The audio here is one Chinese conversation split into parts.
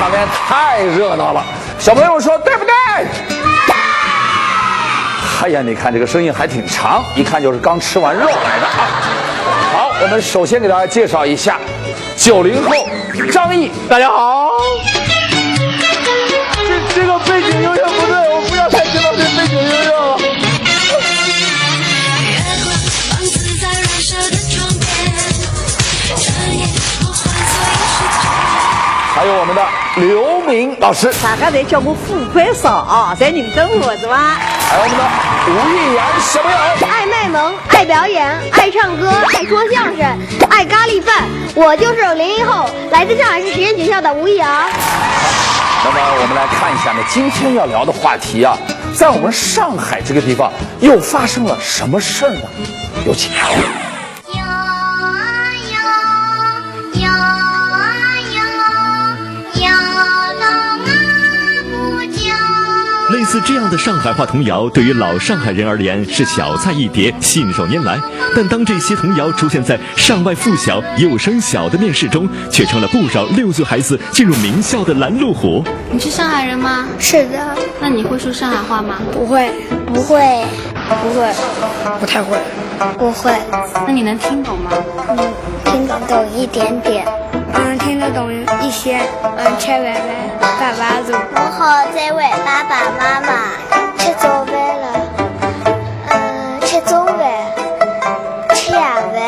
场面太热闹了，小朋友说对不对？哎呀，你看这个声音还挺长，一看就是刚吃完肉来的啊。好，我们首先给大家介绍一下90后张毅，大家好。这个背景音乐不对，我不要再听到这背景音乐了。还有我们的刘明老师，大家在叫我付快少啊，在认真我是吧？还有我们的吴亦然小朋友，爱卖萌，爱表演，爱唱歌，爱说相声，爱咖喱饭。我就是00后，来自上海市实验学校的吴亦然。那么我们来看一下呢，今天要聊的话题啊，在我们上海这个地方又发生了什么事儿呢？有请。类似这样的上海话童谣，对于老上海人而言是小菜一碟，信手拈来。但当这些童谣出现在上外附小、幼升小的面试中，却成了不少6岁孩子进入名校的拦路虎。你是上海人吗？是的。那你会说上海话吗？不会，不会，不会，不太会，不会。那你能听懂吗？听懂一点点。听得懂一些。吃饭饭，爸爸做。我好在为爸爸妈妈吃早饭了。吃中饭，吃晚饭。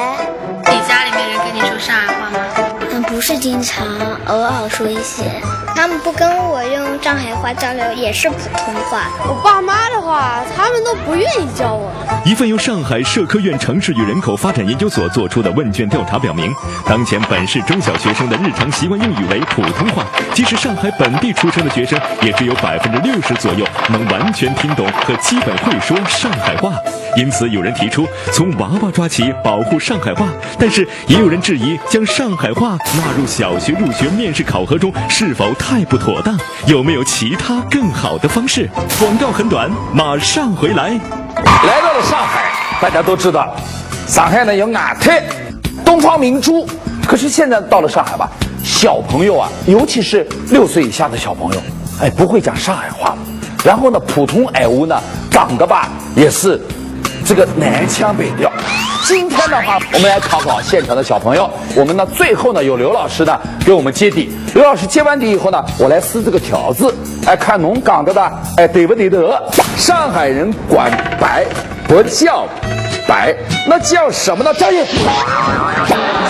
你家里面人跟你说上海话吗？不是经常，偶尔说一些。他们不跟我用上海话交流，也是普通话。我爸妈的话，他们都不愿意教我。一份由上海社科院城市与人口发展研究所做出的问卷调查表明，当前本市中小学生的日常习惯用语为普通话，即使上海本地出生的学生，也只有60%左右能完全听懂和基本会说上海话。因此，有人提出从娃娃抓起保护上海话，但是也有人质疑将上海话纳入小学入学面试考核中是否太不妥当，有没有其他更好的方式？广告很短，马上回来。来到了上海，大家都知道，上海呢有外滩、东方明珠。可是现在到了上海吧，小朋友啊，尤其是6岁以下的小朋友，不会讲上海话了。然后呢，普通闲话呢讲的吧，也是这个南腔北调。今天的话，我们来考考现场的小朋友。我们呢，最后呢，有刘老师呢给我们揭底。刘老师揭完底以后呢，我来撕这个条子，看侬讲的呢，对不对的？上海人管白不叫白，那叫什么呢？张毅，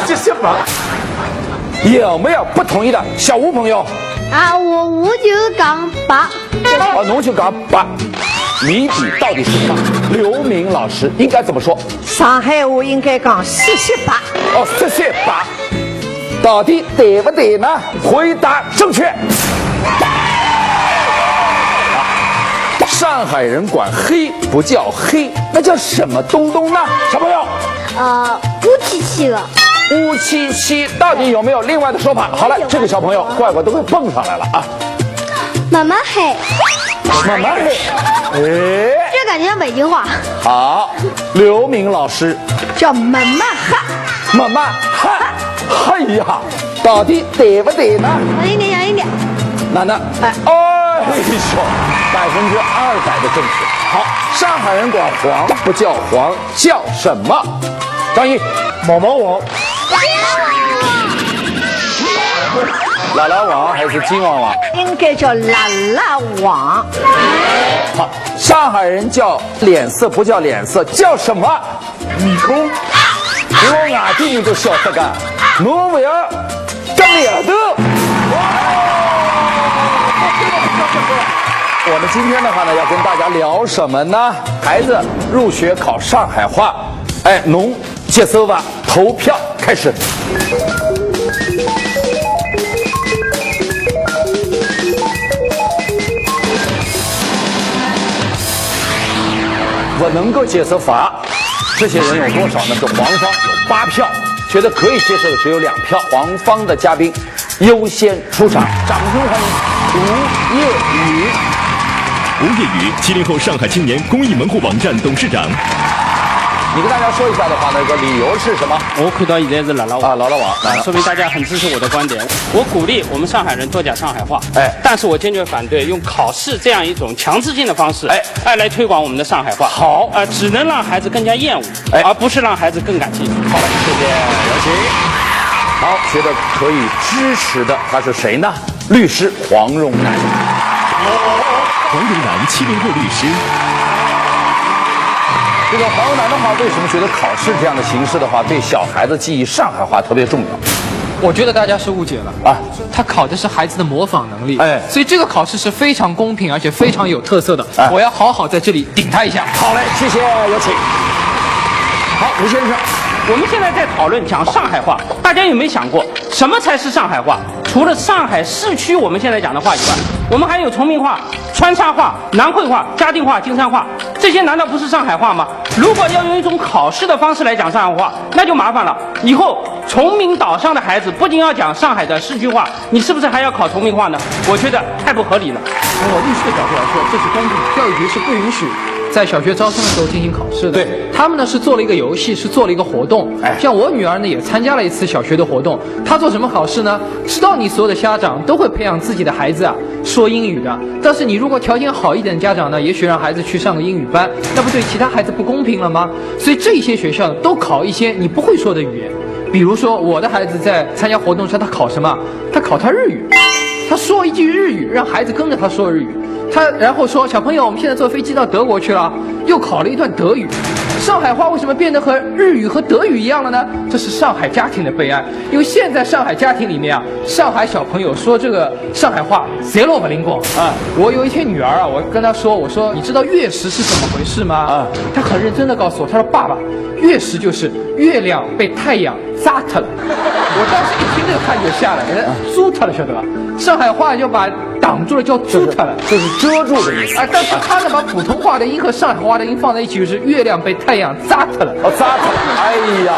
这什么？有没有不同意的小吴朋友？我就讲白。侬就讲白。谜底到底是什么？刘明老师应该怎么说？上海话应该讲谢谢吧。谢谢吧。到底对不对呢？回答正确。上海人管黑不叫黑，那叫什么东东呢？小朋友，乌漆漆了。乌漆漆到底有没有另外的说法？好了，这个小朋友乖乖都会蹦上来了啊！慢慢黑。慢慢黑，这感觉像北京话。好，刘明老师叫慢慢哈，慢慢哈，哎呀，到底对不对呢？小一点，小一点。楠楠，200%的正确。好，上海人管黄不叫黄，叫什么？张毅，毛毛王。拉拉王还是金王王？应该叫拉拉王。好，上海人叫脸色不叫脸色，叫什么？面孔。我外地人都晓得的，侬不要跟脸头。我们今天的话呢，要跟大家聊什么呢？孩子入学考上海话，侬接受吧？投票开始。我能够接受法，这些人有多少呢？是黄方有8票，觉得可以接受的只有2票。黄方的嘉宾优先出场，掌声欢迎吴业宇。吴业宇，70后上海青年公益门户网站董事长。你跟大家说一下的话，那个理由是什么？我看到现在是辣辣网啊，老网说明大家很支持我的观点。我鼓励我们上海人多讲上海话，但是我坚决反对用考试这样一种强制性的方式，来推广我们的上海话。好，只能让孩子更加厌恶，而不是让孩子更感兴趣。好，谢谢，有请。好，觉得可以支持的他是谁呢？律师黄荣南。黄荣南7年后律师。这个黄荣南的话，为什么觉得考试这样的形式的话，对小孩子记忆上海话特别重要？我觉得大家是误解了啊，他考的是孩子的模仿能力，所以这个考试是非常公平而且非常有特色的，我要好好在这里顶他一下。好嘞，谢谢，有请。好，吴先生，我们现在在讨论讲上海话，大家有没有想过什么才是上海话？除了上海市区我们现在讲的话以外，我们还有崇明话、川沙话、南汇话、嘉定话、金山话，这些难道不是上海话吗？如果要用一种考试的方式来讲上海话，那就麻烦了。以后崇明岛上的孩子不仅要讲上海的市区话，你是不是还要考崇明话呢？我觉得太不合理了。从我律师的角度来说，这是公平，教育局是不允许在小学招生的时候进行考试的。对，他们呢是做了一个游戏，是做了一个活动。像我女儿呢也参加了一次小学的活动。她做什么考试呢？知道你所有的家长都会培养自己的孩子啊说英语的，但是你如果条件好一点的家长呢，也许让孩子去上个英语班，那不对其他孩子不公平了吗？所以这些学校呢都考一些你不会说的语言。比如说我的孩子在参加活动时，他考什么？他考他日语，他说一句日语，让孩子跟着他说日语。他然后说，小朋友，我们现在坐飞机到德国去了，又考了一段德语。上海话为什么变得和日语和德语一样了呢？这是上海家庭的悲哀，因为现在上海家庭里面啊，上海小朋友说这个上海话贼落不灵光啊！我有一天女儿啊，我跟她说，我说你知道月食是怎么回事吗？啊，她很认真的告诉我，她说爸爸，月食就是月亮被太阳扎特了。我当时一听这个汗就下来了，猪特了，晓得吧？上海话就把挡住了，叫猪特了，这是遮住的意思。但是他呢把普通话的音和上海话的音放在一起，就是月亮被太阳扎特了。扎特了，哎呀！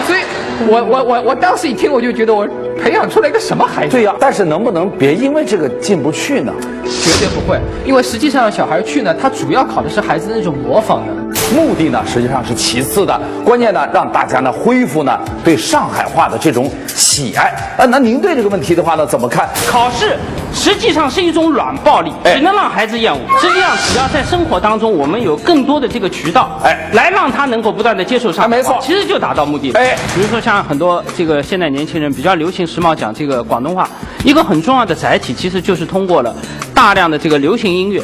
所以我当时一听，我就觉得我培养出来一个什么孩子？对呀，但是能不能别因为这个进不去呢？绝对不会，因为实际上小孩去呢，他主要考的是孩子的那种模仿能力。目的呢实际上是其次的，关键呢让大家呢恢复呢对上海话的这种喜爱。那您对这个问题的话呢怎么看？考试实际上是一种软暴力，只能让孩子厌恶。实际上只要在生活当中我们有更多的这个渠道，来让他能够不断的接受上海话，没错，其实就达到目的了。比如说像很多这个现代年轻人比较流行时髦讲这个广东话，一个很重要的载体其实就是通过了大量的这个流行音乐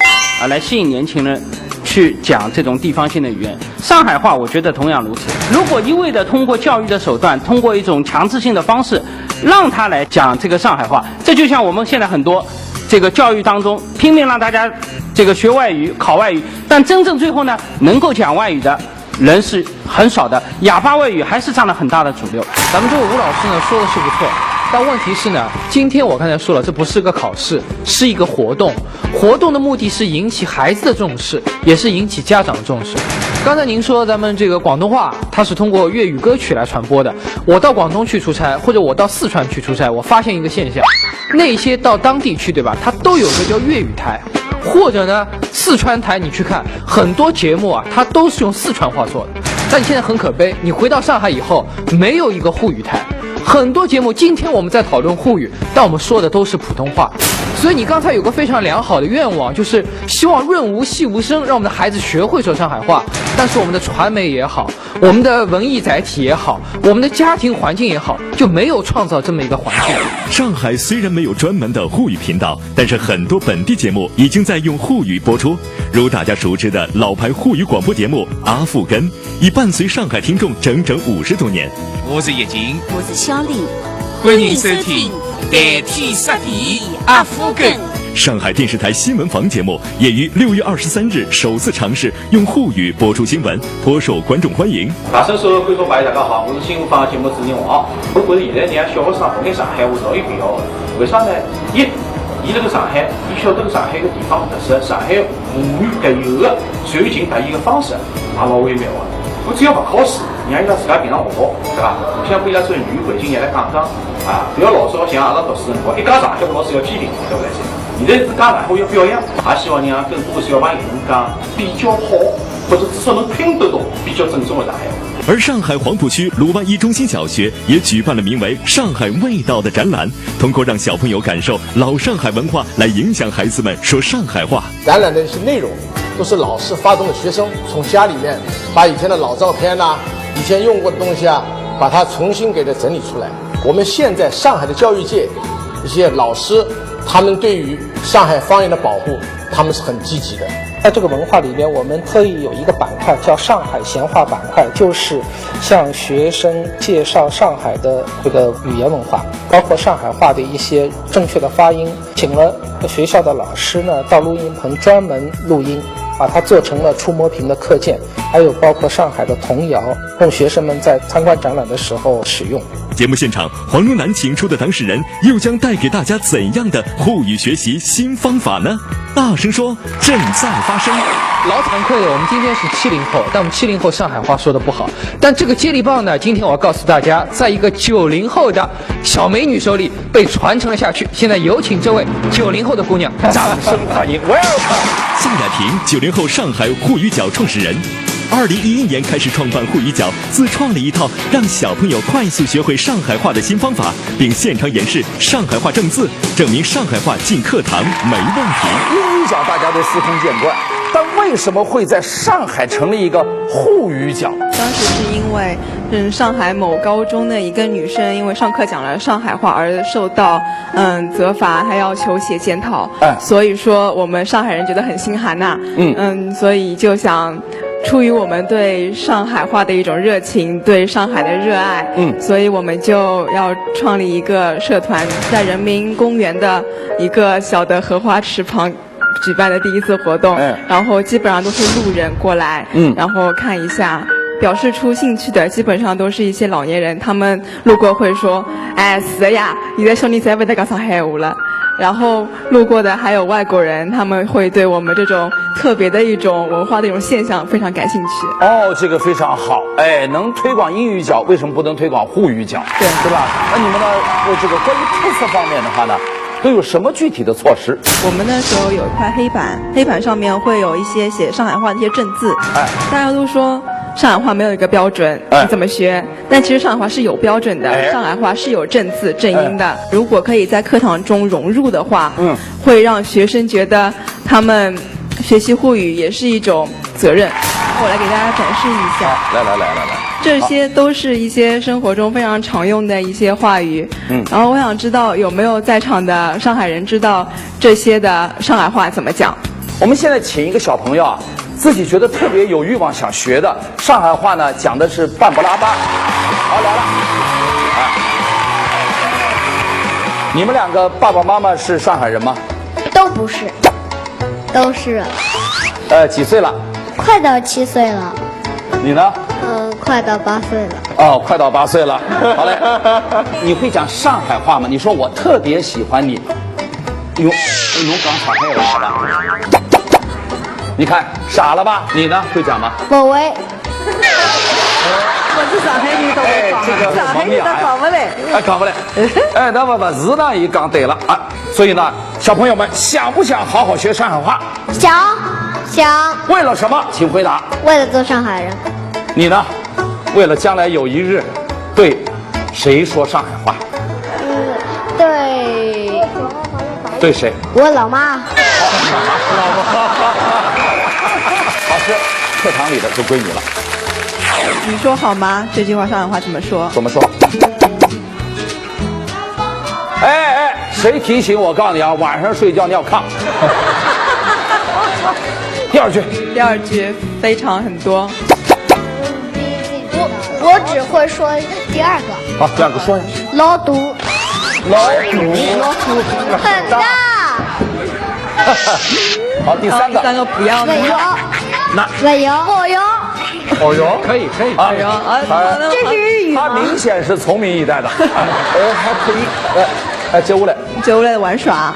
来吸引年轻人去讲这种地方性的语言。上海话我觉得同样如此。如果一味的通过教育的手段，通过一种强制性的方式让他来讲这个上海话，这就像我们现在很多这个教育当中拼命让大家这个学外语考外语，但真正最后呢能够讲外语的人是很少的，哑巴外语还是占了很大的主流。咱们这位吴老师呢说的是不错，但问题是呢，今天我刚才说了，这不是个考试，是一个活动。活动的目的是引起孩子的重视，也是引起家长的重视。刚才您说咱们这个广东话，它是通过粤语歌曲来传播的。我到广东去出差，或者我到四川去出差，我发现一个现象，那些到当地去，对吧？它都有个叫粤语台，或者呢四川台，你去看很多节目啊，它都是用四川话做的。但你现在很可悲，你回到上海以后，没有一个沪语台。很多节目，今天我们在讨论沪语，但我们说的都是普通话。所以你刚才有个非常良好的愿望，就是希望润物细无声，让我们的孩子学会说上海话。但是我们的传媒也好，我们的文艺载体也好，我们的家庭环境也好，就没有创造这么一个环境。上海虽然没有专门的沪语频道，但是很多本地节目已经在用沪语播出，如大家熟知的老牌沪语广播节目《阿富根》，已伴随上海听众整整50多年。我是叶静，我是小丽，欢迎收听代替杀敌阿富根。上海电视台新闻房节目也于6月23日首次尝试用沪语播出新闻，颇受观众欢迎。大声所有观众朋友大家好，我是新闻房节目主持人王。我觉得现在人家小学生不爱上海话是老有必要的，为啥呢？伊这个上海，伊晓得个上海个地方特色，上海母语特有的传情达意个方式，也老微妙的。我只要不考试，让伊拉自家平常学，对吧？我想拨伊拉种语言环境，让伊拉讲啊，不要老是好像阿拉读书辰光，一讲上海话老师要批评，对不对？现在是讲上海话要表扬，也希望让更多的小朋友能讲比较好，或者至少能听得懂比较正宗的上海话。而上海黄浦区鲁湾一中心小学也举办了名为《上海味道》的展览，通过让小朋友感受老上海文化来影响孩子们说上海话。展览的一些内容都是老师发动的学生从家里面把以前的老照片呐、以前用过的东西啊，把它重新给它整理出来。我们现在上海的教育界一些老师，他们对于上海方言的保护，他们是很积极的。在这个文化里面，我们特意有一个板块叫上海闲话板块，就是向学生介绍上海的这个语言文化，包括上海话的一些正确的发音，请了学校的老师呢到录音棚专门录音，把它做成了触摸屏的课件，还有包括上海的童谣，供学生们在参观展览的时候使用。节目现场，黄荣南请出的当事人又将带给大家怎样的沪语学习新方法呢？大声说，正在发生。老惭愧了，我们今天是70后，但我们70后上海话说的不好。但这个接力棒呢，今天我要告诉大家，在一个90后的小美女手里被传承了下去。现在有请这位90后的姑娘，掌声欢迎 ，Welcome！ 夏雅婷，90后上海沪语角创始人。2011年开始创办沪语角，自创了一套让小朋友快速学会上海话的新方法，并现场演示上海话正字，证明上海话进课堂没问题。英语角大家都司空见惯，但为什么会在上海成立一个沪语角？当时是因为上海某高中的一个女生因为上课讲了上海话而受到责罚，还要求写检讨。所以说我们上海人觉得很心寒呐。所以就想出于我们对上海话的一种热情，对上海的热爱，所以我们就要创立一个社团，在人民公园的一个小的荷花池旁举办的第一次活动，然后基本上都是路人过来，然后看一下。表示出兴趣的基本上都是一些老年人，他们路过会说：“哎，是的呀，现在兄弟才不在讲上海话了。”然后路过的还有外国人，他们会对我们这种特别的一种文化的一种现象非常感兴趣。哦，这个非常好，哎，能推广英语角，为什么不能推广沪语角？对吧？那你们呢？这个关于特色方面的话呢，都有什么具体的措施？我们那时候有一块黑板，黑板上面会有一些写上海话的一些正字。大家都说上海话没有一个标准，你怎么学？但其实上海话是有标准的，上海话是有正字正音的。如果可以在课堂中融入的话，会让学生觉得他们学习沪语也是一种责任。我来给大家展示一下。来，这些都是一些生活中非常常用的一些话语。然后我想知道有没有在场的上海人知道这些的上海话怎么讲？我们现在请一个小朋友啊，自己觉得特别有欲望想学的上海话呢，讲的是半不拉巴。好，来了。你们两个爸爸妈妈是上海人吗？都不是，都是。几岁了？快到7岁了。你呢？快到8岁了。哦，快到8岁了。好嘞。你会讲上海话吗？你说我特别喜欢你。用讲上海话好吧？你看傻了吧？你呢？会讲吗？不会。我是上海人，这个上海人他讲不来。讲不来。那么是呢，也讲对了啊。所以呢，小朋友们想不想好好学上海话？想。为了什么？请回答。为了做上海人。你呢？为了将来有一日，对谁说上海话？对谁？我老妈。老师，课堂里的就归你了。你说好吗？这句话上海话怎么说？怎么说？谁提醒我？告诉你啊，晚上睡觉尿炕。第二句非常很多。我只会说第二个。好，第二个说呀。老堵。很大。好，第三个不要。没有。哦哟，可以啊！这是日语吗？他明显是聪明一代的。还可以。接下来玩耍。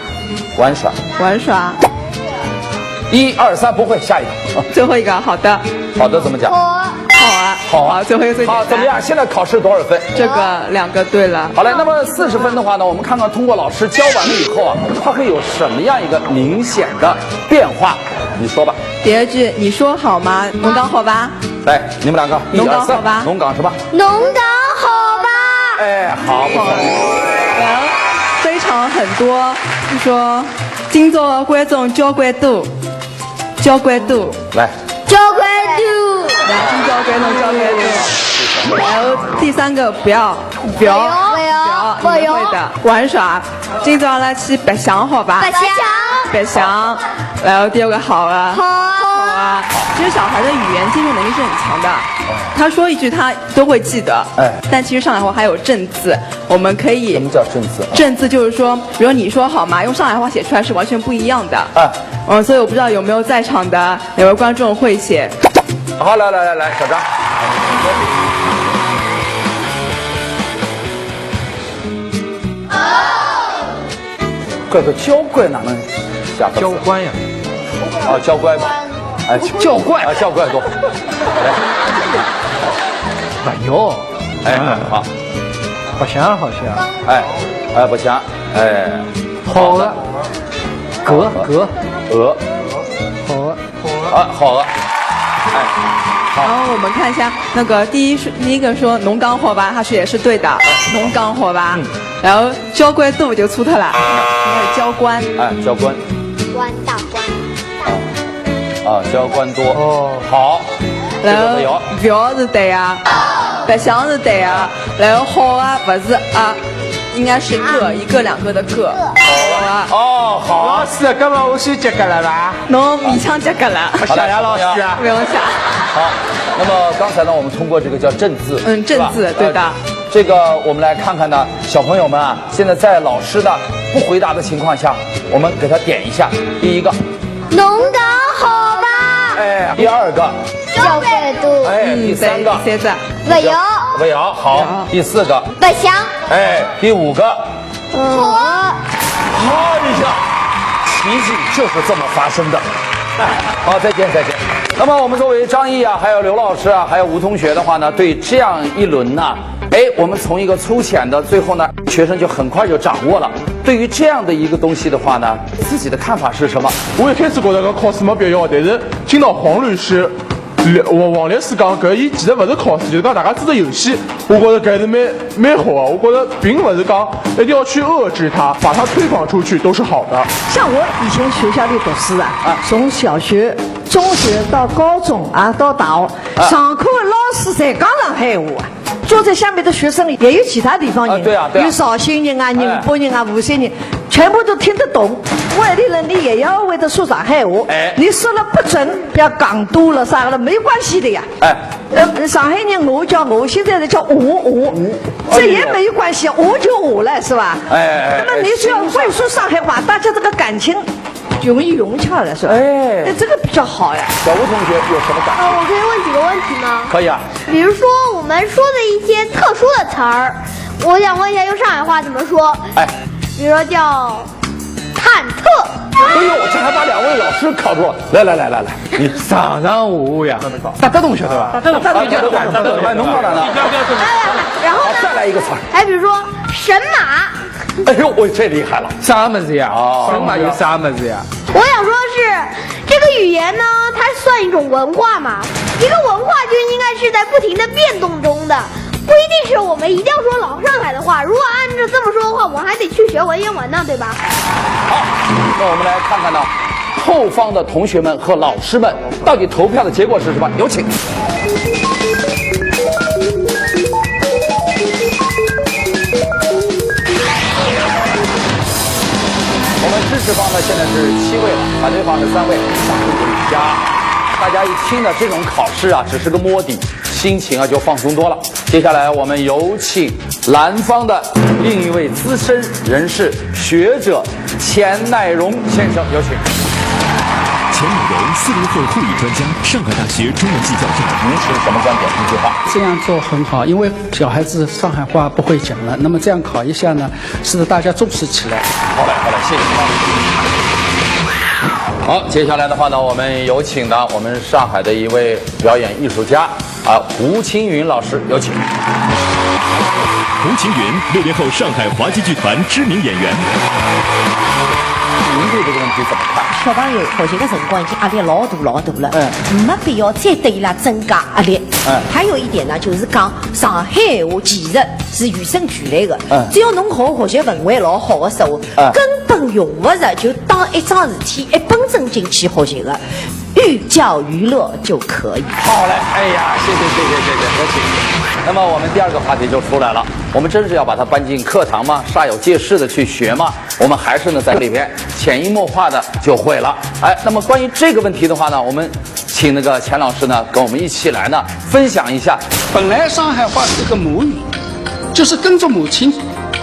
1、2、3，不会，下一个。最后一个，好的。好的怎么讲？好啊，最后一个最简单。好，怎么样？现在考试多少分？这个2个对了。好嘞，那么40分的话呢，我们看看通过老师教完了以后啊，它会有什么样一个明显的变化？你说吧。第2句，你说好吗？侬讲好吧？来，你们2个，侬讲好吧？侬讲是吧？侬讲好吧？哎，好，不错。非常很多，就说今朝的观众交关多，交关多。来。交关多。今朝观众交关多。然后第3个不要不要会的玩耍。今朝来去白相好吧？白相。然后第2个好啊。好啊。其实小孩的语言记住能力是很强的，他说一句他都会记得。但其实上海话还有正字，我们可以。什么叫正字？正字就是说，比如你说好吗？用上海话写出来是完全不一样的。所以我不知道有没有在场的哪位观众会写。好，来，小张。这个交怪哪能下不？交关呀。交怪吧。哎，教怪啊，教怪多。哎呦，好，不像好像。不像，好鹅，鹅，好鹅。然后我们看一下那个第一个说侬讲好吧，他说也是对的，侬讲好吧。然后交关度就出特了，应该是交关。交关。关大关。交关多。好。然后表是对啊，白相是对啊，然后好啊不是啊，应该是个1个2个的个。好。老师，搿么我先及格了吧？侬勉强及格了。谢谢老师啊，不用谢。好，那么刚才呢，我们通过这个叫正字。正字对的。这个我们来看看呢，小朋友们啊，现在在老师的不回答的情况下，我们给他点一下。第1个。侬讲好吧？第2个。交关多。第3个。第3个。不要。好。第4个。不想。第5个。好。奇迹就是这么发生的。好，再见。那么我们作为张毅啊，还有刘老师啊，还有吴同学的话呢，对这样一轮呢，我们从一个粗浅的，最后呢，学生就很快就掌握了。对于这样的一个东西的话呢，自己的看法是什么？我一开始觉得搿考试没必要，但是听到黄律师、王律师讲，搿伊其实勿是考试，就是讲大家做个游戏。我觉得搿是蛮好的。我觉得并不是讲一定要去遏制它，把它推广出去都是好的。像我以前学校里读书从小学、中学到高中到大学，上课的老师侪讲上海话坐在下面的学生也有其他地方人，有绍兴人宁波人无锡人，全部都听得懂。外地人你也要会得说上海话，你说了不准，不要讲多了啥了，没关系的呀。上海人我叫我，现在的叫我，这也没有关系，我就我了，是吧？那么你只要会说上海话，大家这个感情容易融洽了，是吧？这个比较好呀。小吴同学有什么感觉？我可以问几个问题吗？可以啊。比如说我们说的一些特殊的词儿，我想问一下，用上海话怎么说？比如说叫忐忑。这还把2位老师考住了。来，你上下呀，大同学对吧？大同学，侬考哪呢？然后再来一个词儿。还比如说神马。这厉害了，啥么子呀？神马有啥么子呀？我想说的是，这个语言呢，它算一种文化嘛。一个文化就应该是在不停的变动中的，不一定是我们一定要说老上海的话。如果按照这么说的话，我还得去学文言文呢，对吧？好，那我们来看看呢，后方的同学们和老师们到底投票的结果是什么？有请。我们支持方呢现在是7位了，反对方是3位，3位加。大家一听呢，这种考试啊，只是个摸底，心情啊就放松多了。接下来我们有请蓝方的另一位资深人士学者钱乃荣先生，有请。钱乃荣，40后护理专家，上海大学中文系教授。您持什么观点？一句话。这样做很好，因为小孩子上海话不会讲了，那么这样考一下呢，使得大家重视起来。好嘞，谢谢。好，接下来的话呢，我们有请的我们上海的一位表演艺术家胡青云老师有请。胡青云，60后上海滑稽剧团知名演员。您对这个问题怎么看？小朋友学习的辰光已经压力老大了，没必要再对伊拉增加压力。还有一点呢，就是讲上海话其实是与生俱来的。只要侬学习氛围老好的时候，根本用不着就当一桩事体一本正经去学习的，寓教于乐就可以。好嘞，哎呀，谢谢，有请。那么我们第二个话题就出来了，我们真是要把它搬进课堂吗？煞有介事的去学吗？我们还是呢在里边潜移默化的就会了。那么关于这个问题的话呢，我们请那个钱老师呢跟我们一起来呢分享一下。本来上海话是个母语，就是跟着母亲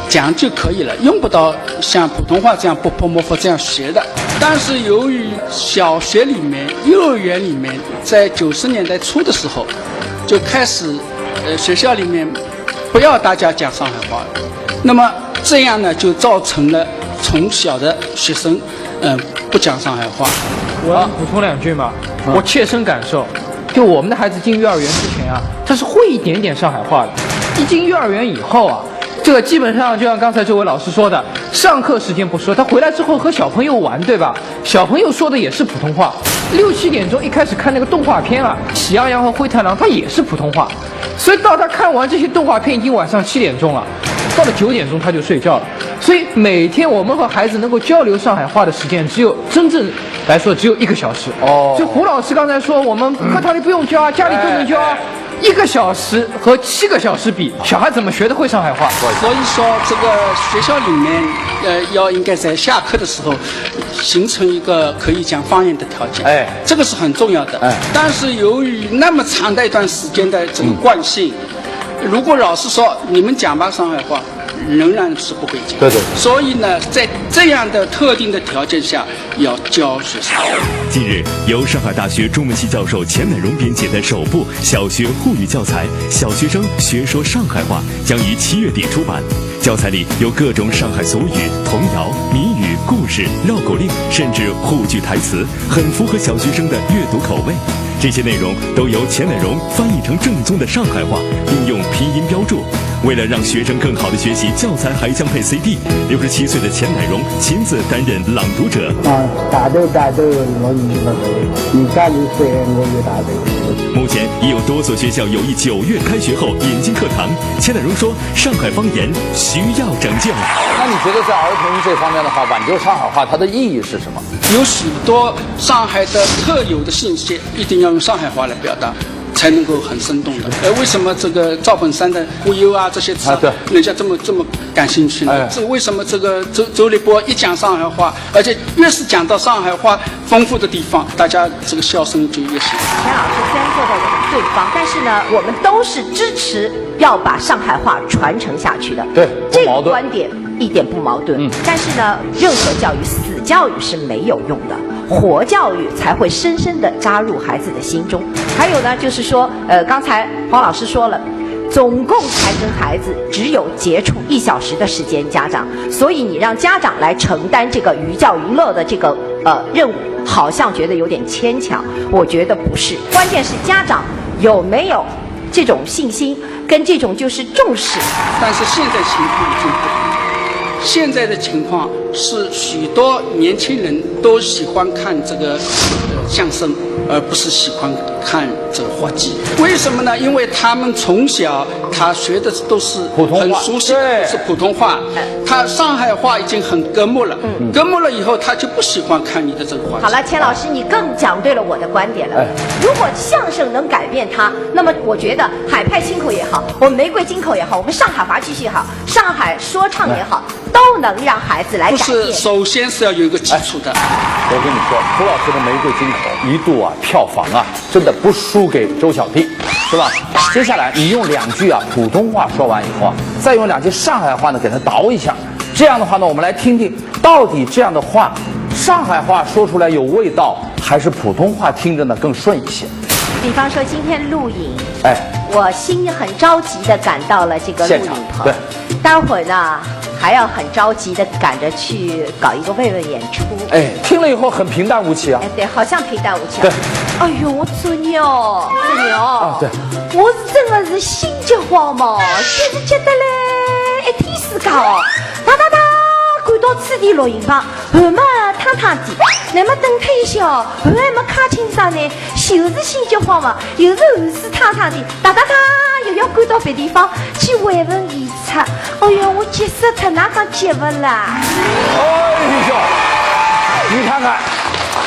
讲就可以了，用不到像普通话这样波波摸摸这样学的。但是由于小学里面、幼儿园里面，在90年代初的时候就开始，学校里面不要大家讲上海话了，那么这样呢就造成了从小的学生不讲上海话。我要补充2句嘛，我切身感受，就我们的孩子进幼儿园之前啊，他是会一点点上海话的，一进幼儿园以后啊，这个基本上就像刚才这位老师说的，上课时间不说，他回来之后和小朋友玩，对吧？小朋友说的也是普通话。6、7点钟一开始看那个动画片啊，《喜羊羊和灰太狼》，他也是普通话。所以到他看完这些动画片已经晚上7点钟了，到了9点钟他就睡觉了。所以每天我们和孩子能够交流上海话的时间，真正来说只有1个小时。就胡老师刚才说，我们课堂里不用教啊，家里都能教啊。1个小时和7个小时比，小孩怎么学得会上海话？所以说，这个学校里面，应该在下课的时候，形成一个可以讲方言的条件。这个是很重要的。但是由于那么长的一段时间的这个惯性，如果老师说你们讲吧上海话，仍然是不会讲。对。所以呢，在这样的特定的条件下，要教学生。近日，由上海大学中文系教授钱乃荣编写的首部小学沪语教材《小学生学说上海话》将于7月底出版。教材里有各种上海俗语、童谣、谜语、故事、绕口令，甚至沪剧台词，很符合小学生的阅读口味。这些内容都由钱乃荣翻译成正宗的上海话，并用拼音标注。为了让学生更好地学习，教材还将配 CD。67岁的钱乃荣亲自担任朗读者。大豆，我你家里岁我也大豆。目前已有多所学校有意9月开学后引进课堂。钱乃荣说：“上海方言需要拯救。”那你觉得在儿童这方面的话，挽救上海话它的意义是什么？有许多上海的特有的信息，一定要用上海话来表达，才能够很生动的。为什么这个赵本山的忽悠啊这些词，人家这么感兴趣呢？这为什么这个周立波一讲上海话，而且越是讲到上海话丰富的地方，大家这个笑声就越响。钱老师虽然坐在我们对方，但是呢，我们都是支持要把上海话传承下去的。对，这个观点一点不矛盾。但是呢，任何教育死教育是没有用的，活教育才会深深地扎入孩子的心中。还有呢，就是说，刚才黄老师说了。总共才跟孩子只有接触1小时的时间，家长，所以你让家长来承担这个寓教于乐的这个任务，好像觉得有点牵强。我觉得不是，关键是家长有没有这种信心跟这种就是重视。但是现在情况已经不同，现在的情况是许多年轻人都喜欢看这个相声，而不是喜欢看这个话剧。为什么呢？因为他们从小他学的都是很熟悉的，都是普通话。他上海话已经很隔膜了，隔膜了以后，他就不喜欢看你的这个话剧。好了，钱老师，你更讲对了我的观点了。如果相声能改变他，那么我觉得海派清口也好，我们玫瑰金口也好，我们上海话剧也好，上海说唱也好，都能让孩子来改变。不是，首先是要有一个基础的。我跟你说，胡老师的玫瑰金口一度票房真的不输给周小弟，是吧？接下来你用2句普通话说完以后再用2句上海话呢给它倒一下，这样的话呢，我们来听听到底这样的话，上海话说出来有味道，还是普通话听着呢更顺一些？比方说今天录影，我心里很着急的赶到了这个录影棚，对，待会儿呢还要很着急的赶着去搞一个慰问演出。哎，听了以后很平淡无奇啊。哎，对，好像平淡无奇。对。哎呦，我做牛，啊，对，我是真的是心急慌忙，就是觉得嘞，一天时间哦，哒赶到此地录音棚，后么躺的，那么等退休，后还没看清爽呢，就是心急慌忙，又是后事躺的，哒又要赶到别地方去慰问演出。哎呦，我急死他哪敢接吻啦！哎呦，你看看。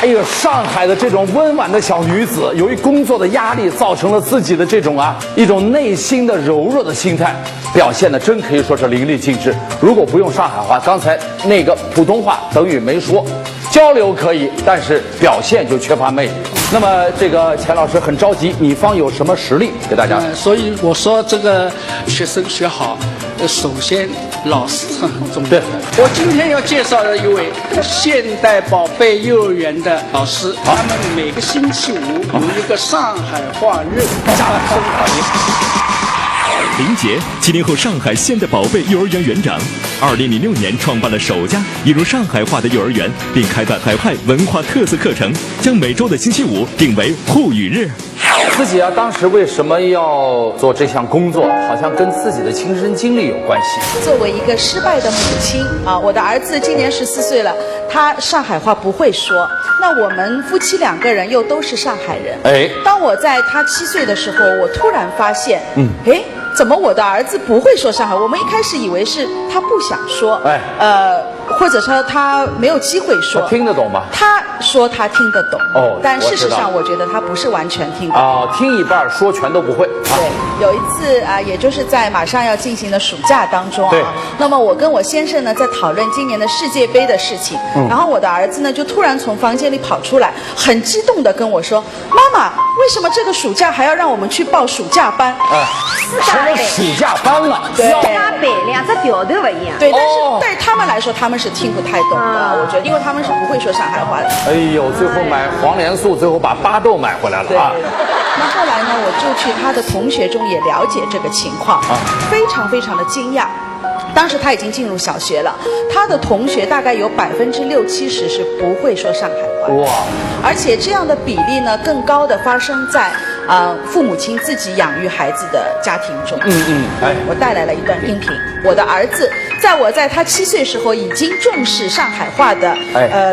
哎呦，上海的这种温婉的小女子，由于工作的压力，造成了自己的这种一种内心的柔弱的心态，表现的真可以说是淋漓尽致。如果不用上海话，刚才那个普通话等于没说，交流可以，但是表现就缺乏魅力。那么这个钱老师很着急，你方有什么实力给大家？所以我说这个学生学好，首先老师是很重要的。我今天要介绍的一位现代宝贝幼儿园的老师，他们每个星期五有一个上海话日。掌声欢迎。林杰，70后上海现代宝贝幼儿园园长，2006年创办了首家引入上海话的幼儿园，并开办海派文化特色课程，将每周的星期五定为沪语日。自己当时为什么要做这项工作？好像跟自己的亲身经历有关系。作为一个失败的母亲我的儿子今年14岁了，他上海话不会说。那我们夫妻2个人又都是上海人。哎，当我在他7岁的时候，我突然发现，怎么我的儿子不会说上海？我们一开始以为是他不想说，或者说他没有机会说。他听得懂吗？他说他听得懂，但事实上我觉得他不是完全听得懂。听一半说全都不会。对，有一次也就是在马上要进行的暑假当中对，那么我跟我先生呢在讨论今年的世界杯的事情，然后我的儿子呢就突然从房间里跑出来，很激动地跟我说：“妈妈，为什么这个暑假还要让我们去报暑假班？”什么暑假班了？对，加班2只调头不一样。对，但是对他们来说，他们是听不太懂的。我觉得，因为他们是不会说上海话的。哎呦，最后买黄连素，最后把巴豆买回来了啊！那后来呢，我就去他的同学中也了解这个情况，非常非常的惊讶。当时他已经进入小学了，他的同学大概有60%-70%是不会说上海话。哇！而且这样的比例呢，更高的发生在父母亲自己养育孩子的家庭中。我带来了一段音频。我的儿子在他7岁时候已经重视上海话的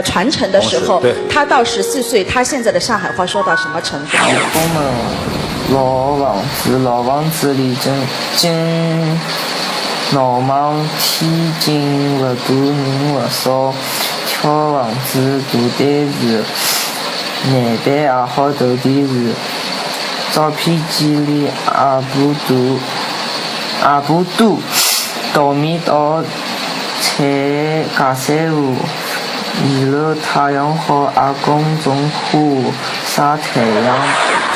传承的时候，他到14岁，他现在的上海话说到什么程度？老房子里真闹忙天津不多人不少，敲房子大单事，难办也好斗点事，照片机里也不多，稻米稻菜架山河，二楼太阳好，阿公种花晒太阳。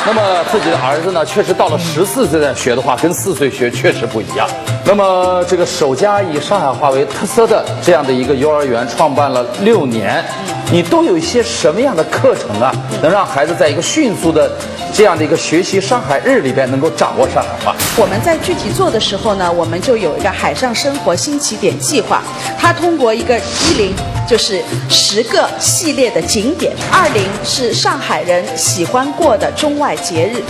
那么自己的儿子呢，确实到了14岁再学的话，跟4岁学确实不一样。那么这个首家以上海话为特色的这样的一个幼儿园创办了6年，你都有一些什么样的课程啊，能让孩子在一个迅速的这样的一个学习上海日里边能够掌握上海话？我们在具体做的时候呢，我们就有一个海上生活新起点计划，它通过一个10就是10个系列的景点，20是上海人喜欢过的中外节日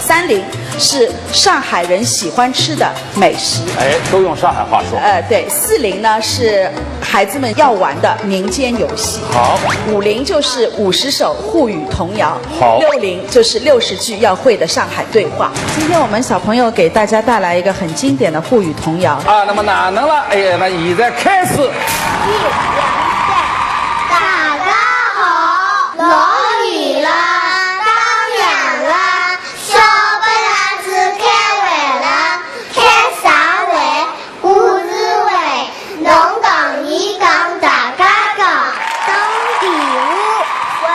，30是上海人喜欢吃的美食，都用上海话说。对，40呢是孩子们要玩的民间游戏，好，50就是50首沪语童谣，好，60就是60句要会的上海对话。今天我们小朋友给大家带来一个很经典的沪语童谣那么哪能了？那现在开始。大家好，落雨了，当阳了，小白鸭子开会了，开啥会？故事会，侬讲你讲，大家讲，当第五，喂，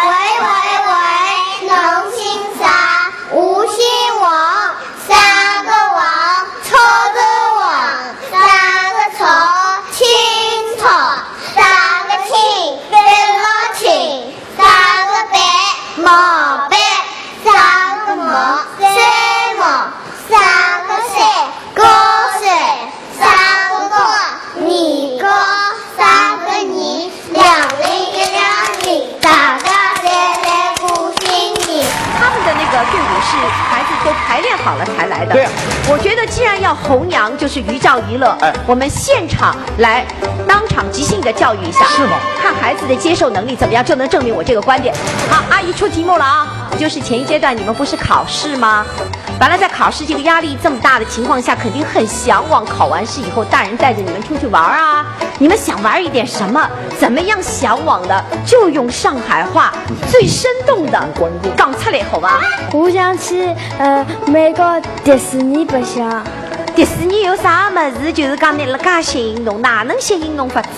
侬姓啥？我姓王，3个王，草的王，3个草，青草，3个都排练好了才来的。对啊，我觉得既然要弘扬，就是寓教于乐。我们现场来当场即兴的教育一下，是吗？看孩子的接受能力怎么样，就能证明我这个观点。好，阿姨出题目了啊，就是前一阶段你们不是考试吗？完了，在考试这个压力这么大的情况下，肯定很向往考完试以后大人带着你们出去玩啊。你们想玩一点什么？怎么样向往的？就用上海话最生动的讲出来，好吧？我想去美国迪士尼白相。迪士尼有啥么子？就是讲你那噶吸引侬，哪能吸引侬法子？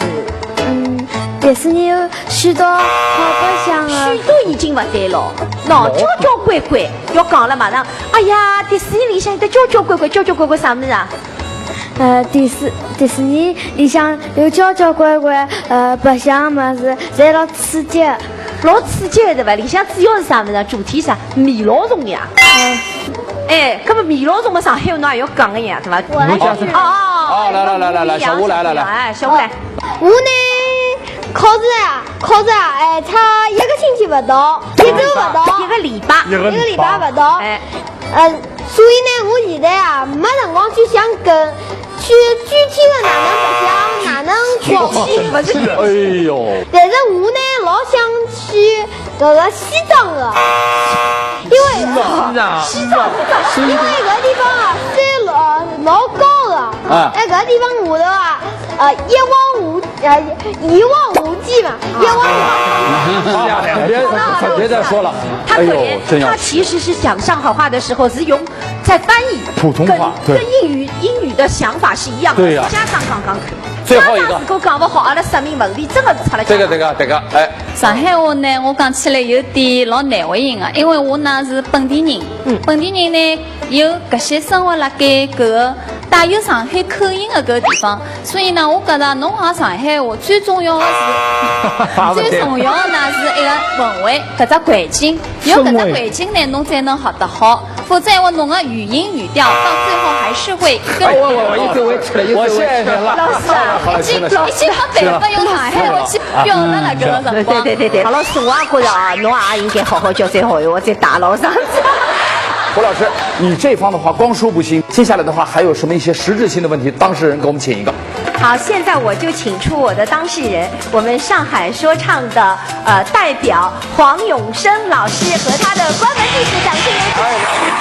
迪士尼有许多好白相啊，许多已经不对了。喏，交交关关要讲了马上。哎呀，迪士尼里向有得交交关关，交交关关啥么子啊？迪士尼里向有交交关关白相么子，侪老刺激，老刺激的对吧？里向主要是啥么子？主题啥？米老鼠呀。哎，搿么米老鼠嘛，上海话侬也要讲个呀，对吧？我来试。来，小吴来，哎，小吴来。我呢？考试啊，哎，差1个星期不到，1周不到，1个礼拜不到，哎，所以呢，我现在啊没辰光去想跟去具体的哪能不是，哎呦，但是我呢老想去这个西藏的，因为西藏，因为搿个地方啊山老高的，搿个地方我的啊一望无际嘛，一望无际。别再说了，他可怜，他其实是讲上海话的时候是用在翻译普通话，跟英语的想法是一样的。对呀，家长刚刚最后一个，如果讲不好，阿拉说明问题真的是出来。这个，哎，上海话呢，我讲起来有点老难为情的，因为我呢是本地人，本地人呢有搿些生活辣盖搿个带有上海口音的搿个地方，所以呢，我觉着侬讲上海话最重要的是，最重要的呢是一个氛围，搿只环境，有搿只环境呢，侬才能学得好。否则话，侬个语音语调到最后还是会跟我谢谢了，老师啊，已经没办法用上海话去表达了搿个辰光。对，好老师，我也觉着啊，侬也应该好好教好闲话，再打老上。胡老师，你这方的话光说不行，接下来的话还有什么一些实质性的问题？当事人给我们请一个。好，现在我就请出我的当事人，我们上海说唱的代表黄永生老师和他的关门弟子，掌声有请。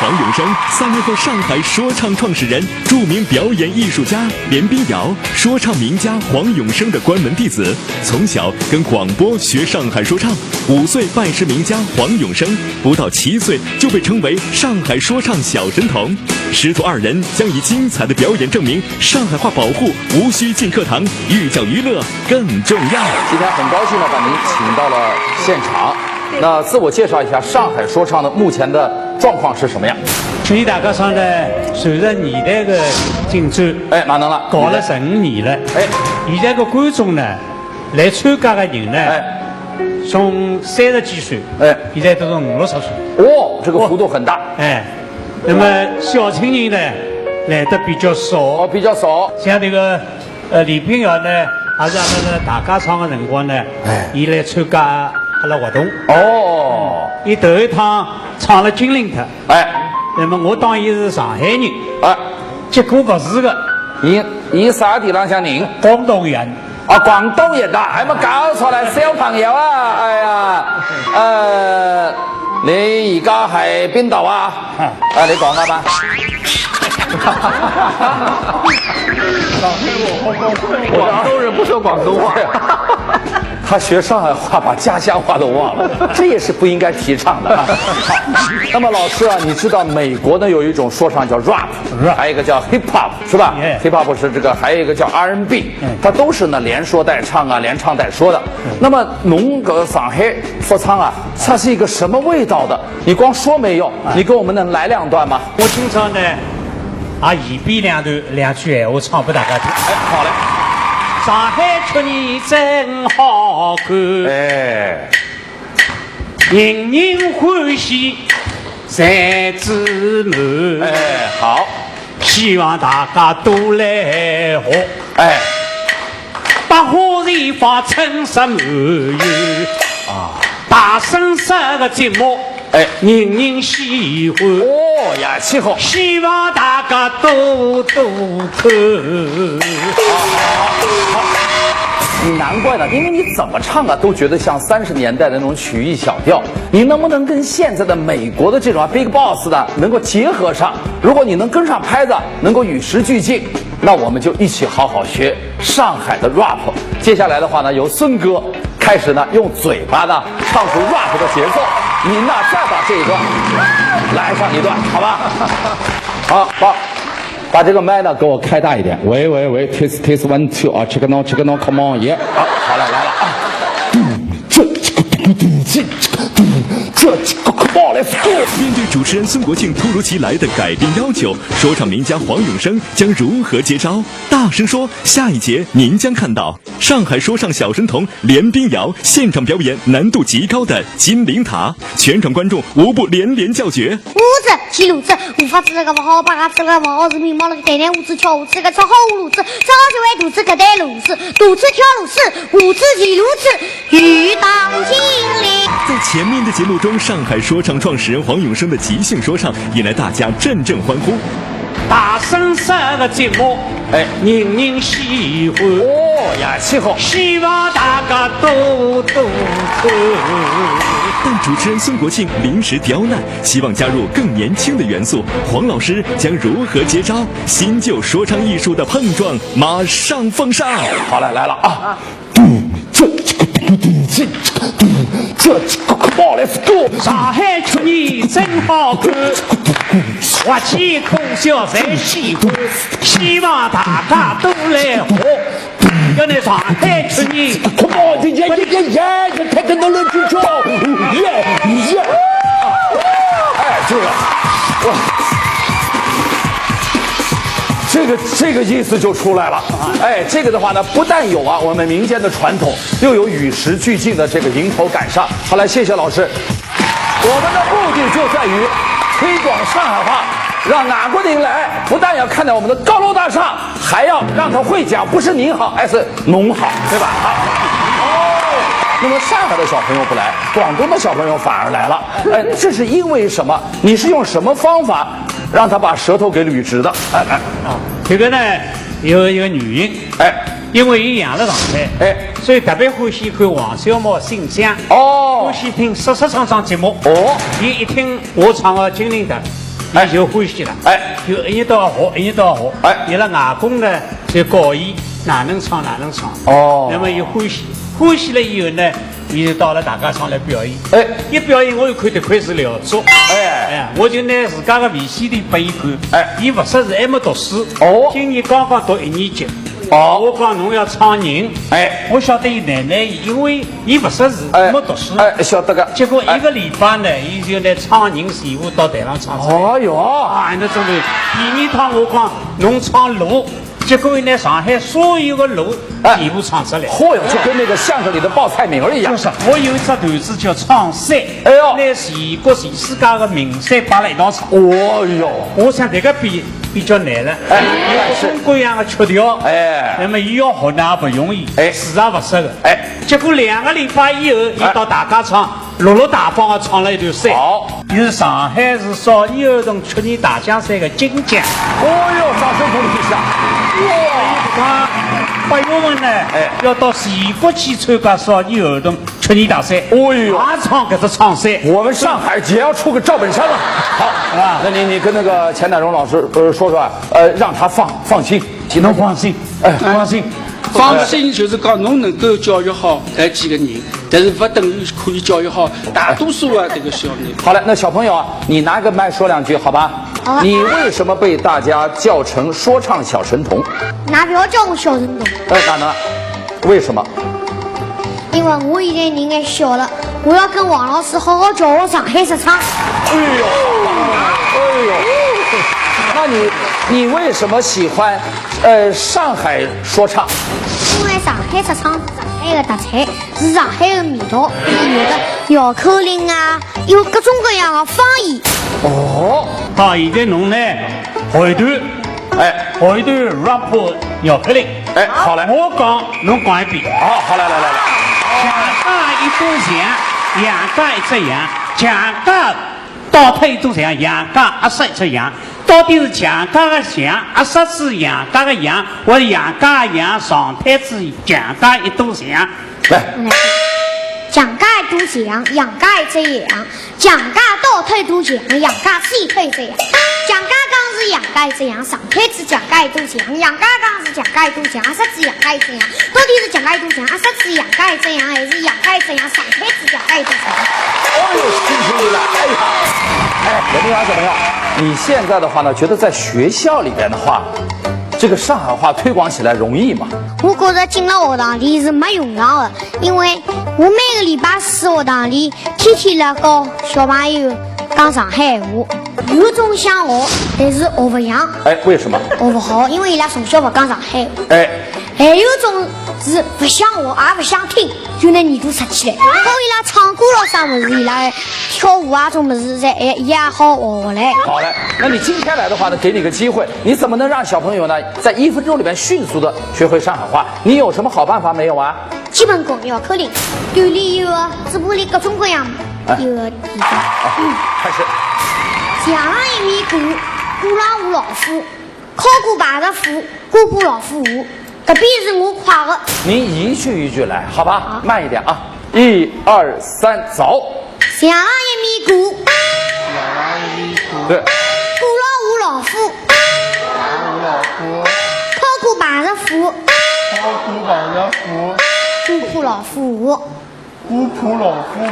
黄永生3年后上海说唱创始人，著名表演艺术家连斌瑶，说唱名家黄永生的关门弟子，从小跟广播学上海说唱，5岁拜师名家黄永生，不到7岁就被称为上海说唱小神童。师徒2人将以精彩的表演证明上海话保护无需进课堂，寓教于乐更重要。今天很高兴的把您请到了现场。那自我介绍一下，上海说唱的目前的状况是什么样？所以大家上呢，随着年代的进展，哎，哪能了？搞了15年了，哎，现在的观众呢，来参加的人呢，从30几岁，哎，现在都是50、60岁。哦，这个幅度很大。哎，那么小青年呢，来的比较少，比较少。像这个李炳尧呢，也是阿拉大家唱的辰光呢，伊来参加阿拉活动。哦，伊头一趟唱了金陵特，哎，那么我当伊是上海人，哎，结果不是的，伊啥地方像人？广东人。啊，广东人啊，还没搞错啦，小朋友啊，哎呀，你而家係邊度啊？你講啊吧。廣東人不說廣東話。他學上海話，把家鄉話都忘了，這也是不應該提倡的啊。好，那麼老師啊，你知道美國呢有一種說唱叫 rap， 還有一個叫 hip hop， 是吧？hip hop 是這個，還有一個叫 R&B， 它都是呢連說帶唱啊，連唱帶說的。那麼侬個上海說唱啊，它是一個什麼味道的？你光說沒有，你給我們能來2段嗎？我經常呢，一邊2句閒話唱俾大家聽。哎，好嘞。上海曲兒真好看，哎，人人歡喜才自滿。哎，好，希望大家都來學。哎，百花齊放，春色滿園。啊，大聲說個節目哎，人人喜欢。哦呀，气候，希望大家多多看。好。难怪呢，因为你怎么唱啊，都觉得像30年代的那种曲艺小调。你能不能跟现在的美国的这种Big Boss 的能够结合上？如果你能跟上拍子，能够与时俱进，那我们就一起好好学上海的 rap。接下来的话呢，由孙哥开始呢，用嘴巴呢唱出 rap 的节奏。您呢，再把这一段来上一段，好吧？好。把这个麦呢给我开大一点。喂 ，test 1 2啊，这个 no，come on， 耶！好来了啊！面对主持人孙国庆突如其来的改编要求，说唱名家黄永生将如何接招？大声说，下一节您将看到上海说唱小神童连冰瑶现场表演难度极高的金陵塔，全场观众无不连连叫绝。五子骑路子，无法吃个不好，八个吃个不好，是明毛了个点点五子跳五子个吃好路子，吃好就为肚子个带路子，肚子跳路子，五子骑路子，欲当金陵。在前面的节目中，上海说唱创始人黄永生的即兴说唱引来大家阵阵欢呼。大声这个节目，哎，人人喜欢。哦呀，气候，希望大家多多看。但主持人孙国庆临时刁难，希望加入更年轻的元素。黄老师将如何接招？新旧说唱艺术的碰撞马上奉上。好来了啊！上海曲艺真好看，滑稽可笑侪喜欢，希望大家都来学。要那上海曲艺 ，Come on， technology show， 哎，这个意思就出来了。哎，这个的话呢，不但有啊我们民间的传统，又有与时俱进的这个迎头赶上。好来，谢谢老师。我们的目的就在于推广上海话，让哪国人来，不但要看到我们的高楼大厦，还要让他会讲，不是您好，而是农好，对吧？那么上海的小朋友不来，广东的小朋友反而来了。哎，这是因为什么？你是用什么方法让他把舌头给捋直的？这个呢有一个原因，因为伊养了上海，所以特别欢喜看王小毛信箱，欢喜听说说唱唱节目，伊一听我唱个金陵的，伊就欢喜了，就一年都要学，一年都要学，伊拉外公呢就教伊哪能唱哪能唱，那么伊欢喜了以后呢，伊就到了大家场来表演，一表演我又看得开始了做，我就拿自家的 VCD 拨伊看，伊不识字还没读书，今年刚刚读1年级。我讲侬要唱人，我晓得伊奶奶，因为伊不识字，没读书，晓得个。结果1个礼拜呢，伊就拿唱人全部到台上唱出来。哦哟，那真的，第2趟我讲侬唱路。结果呢，上海所有的路全部唱出来。嚯哟，就跟那个相声里的报菜名一样。就是，我有一只段子叫唱山，拿全国全世界的名山摆了一道唱。哦哟，我想这个比较难了，有各种各样的曲调，那么伊要学呢也不容易，字也不识的，结果2个礼拜以后，伊到大家场落落大方的唱了一段山，是上海市少年儿童曲艺大奖赛的金奖。哦哟，掌声鼓励一下！哇！8月份呢，要到全国去参加少年儿童曲艺大赛。哦哟，也唱这个唱山，我们上海也要出个赵本山了。好，那你跟那个钱乃荣老师说说，让他放心，能放心，放心。放心就是讲，侬能够教育好几个人，但是不等于可以教育好大多数这个小人。好了，那小朋友啊，你拿个麦说2句，好吧？你为什么被大家叫成说唱小神童？那不要叫我小神童。咋呢？为什么？因为我现在人还小了，我要跟王老师好好教我上海说唱。哎呦，那你为什么喜欢上海说唱？因为上海说唱是上海的特产，是上海的味道，有的绕口令啊，有各种各样的方言。好，现在侬呢，学一段，学一段 rap 绕口令。好嘞，我讲，侬讲一遍。好，来。墙上一堵墙，羊家一只羊，强家倒退都像杨家阿杀出杨，到底是强家的强，阿杀是杨家的杨，或者杨家杨上台之强家一堵墙。来，强家堵墙，杨家这样，强家倒退堵墙，杨家细退这样。强家刚是杨家这样，上台之强家堵墙，杨家刚是强家堵墙，阿杀是杨家这样，到底是强家堵墙，阿杀是杨家这样，还是杨家这样，上台之强家堵墙？哦呦，辛苦你了！哎呀，哎，任明阳怎么样？你现在的话呢，觉得在学校里边的话，这个上海话推广起来容易吗？我觉得进了学堂里是没用上的，因为我每个礼拜四学堂里天天来教小朋友讲上海话，有种想学，但是学不像。哎，为什么？学不好，因为伊拉从小不讲上海话。哎。还有种是不想学也不想听，就那耳朵插起来。搞伊拉唱歌了啥么子，伊拉跳舞啊种么子在也好学来。好嘞，那你今天来的话呢，给你个机会，你怎么能让小朋友呢，在1分钟里面迅速的学会上海话？你有什么好办法没有啊？基本功要口令，队里有直播里各种各样有地方。开始。墙上一米鼓，鼓浪舞老虎，考过八十虎，过过老虎舞。隔壁是我夸的。您一句一句来，好吧？慢一点啊！1、2、3，走。墙上一米鼓，对。鼓浪舞老虎，考过八十虎，古朴老虎舞，古朴老虎舞。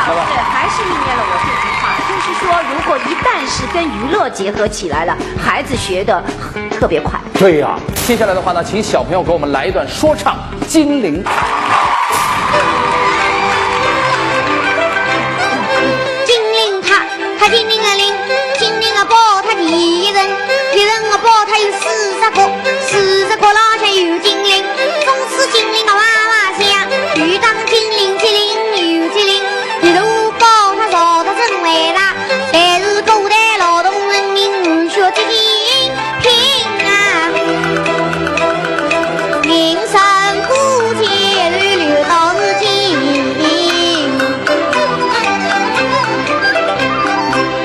这个老师还是应验了我这句话，就是说，如果一旦是跟娱乐结合起来了，孩子学的特别快。对呀，接下来的话呢，请小朋友给我们来一段说唱《精灵》。精灵他精灵啊灵，精灵啊宝他一人啊宝他有40个老乡有精灵，风是精灵啊娃娃响，遇当精灵精灵有精灵。一路宝他造得真伟大，但是古代劳动人民学精拼啊，人生苦节流到如今。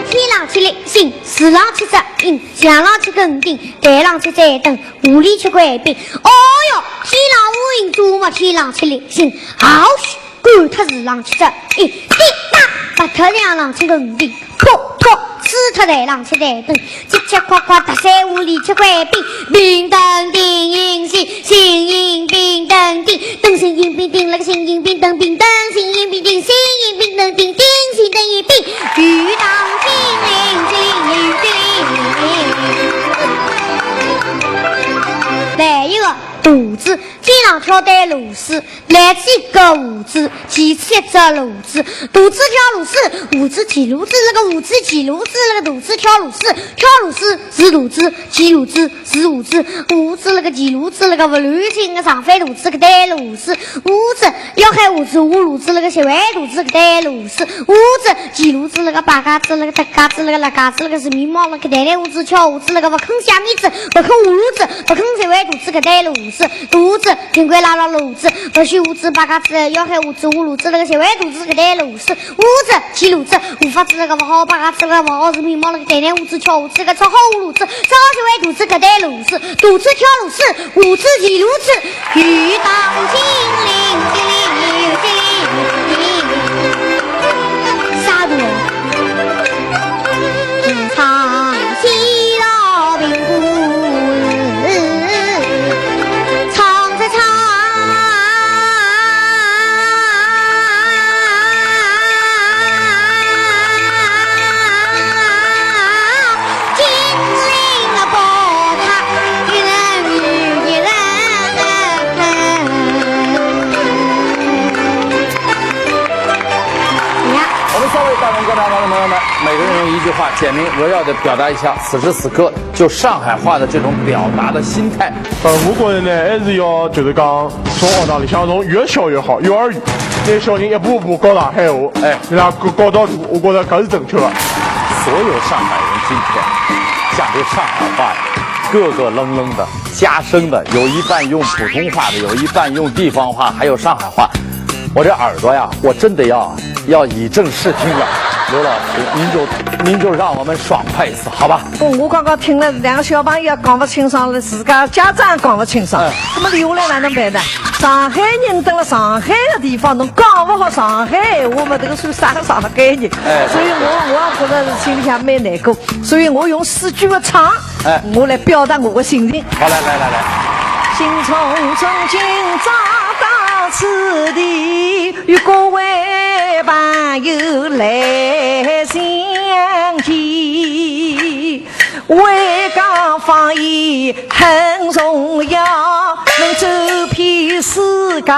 天浪起来行，水浪起责任，向浪起肯定，台浪起再等，无力去怪病。哦哟，天浪无影做么？天浪起来行，好许。管他是浪起责任，滴答把他两浪起肯定，破死他台浪起再等，叽叽呱呱大山无力去怪病，平等定应心，心应平等定，等心应平定那个心应平等平等，心应平定心应平等定，定心等于病，遇当精灵精灵有精灵。来一个肚子，天上跳带螺丝，来几个胡子，其次一只螺丝，肚子跳螺丝，胡子提螺丝，那个胡子提螺丝，那个肚子跳螺丝，跳螺丝是肚子，提螺丝是胡子，胡子那个提螺丝，那个不乱心个上翻肚子个带螺丝，胡子要开胡子捂螺丝，那个斜歪肚子个带螺丝，胡子提螺丝，那个八嘎子，那个大嘎子，那个拉嘎子，那个是眉毛，那个带胡子翘胡子，那个不肯下面子，不肯捂螺子，不肯斜歪肚子个带螺丝，肚子挺快拉螺子，不许胡子八嘎子，要开胡子捂螺子，那个斜歪肚子个带螺丝，胡子提螺子，无法子那个不好八嘎子，那个不好是眉毛，那个带胡子翘胡子，那个超好捂螺子，超斜歪肚子个带螺丝，肚子跳螺丝，胡子提螺丝，遇当精灵精灵精灵，啥子？唱西老兵鼓。观察到的朋友们，每个人用一句话简明扼要地表达一下此时此刻就上海话的这种表达的心态。我觉得呢，还是要就是讲从学堂里向从越小越好，幼儿园那小人一步步教上海话，哎，让他教到大，我觉得搿是正确的。所有上海人今天讲这上海话呀，个个愣愣的，加深的，有一半用普通话的，有一半用地方话，还有上海话。我这耳朵呀，我真的要要以正视听了。刘老师，您就让我们爽快一次，好吧？我刚刚听了两个小朋友讲不清爽了，自家家长讲不清爽，那么留来哪能办呢？上海人到了上海的地方，侬讲不好上海，我们这个算啥概念？所以我觉得心里向蛮难过，所以我用4句的唱，我来表达我的心情。好，来。心从中间找到此地，与各位朋友来相见。为港防疫很重要，能走遍世界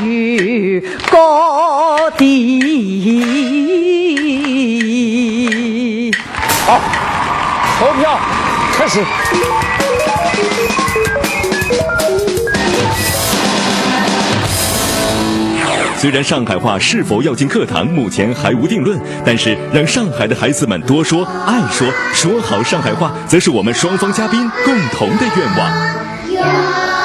与各地。好，投票开始。虽然上海话是否要进课堂目前还无定论，但是让上海的孩子们多说、爱说，说好上海话，则是我们双方嘉宾共同的愿望。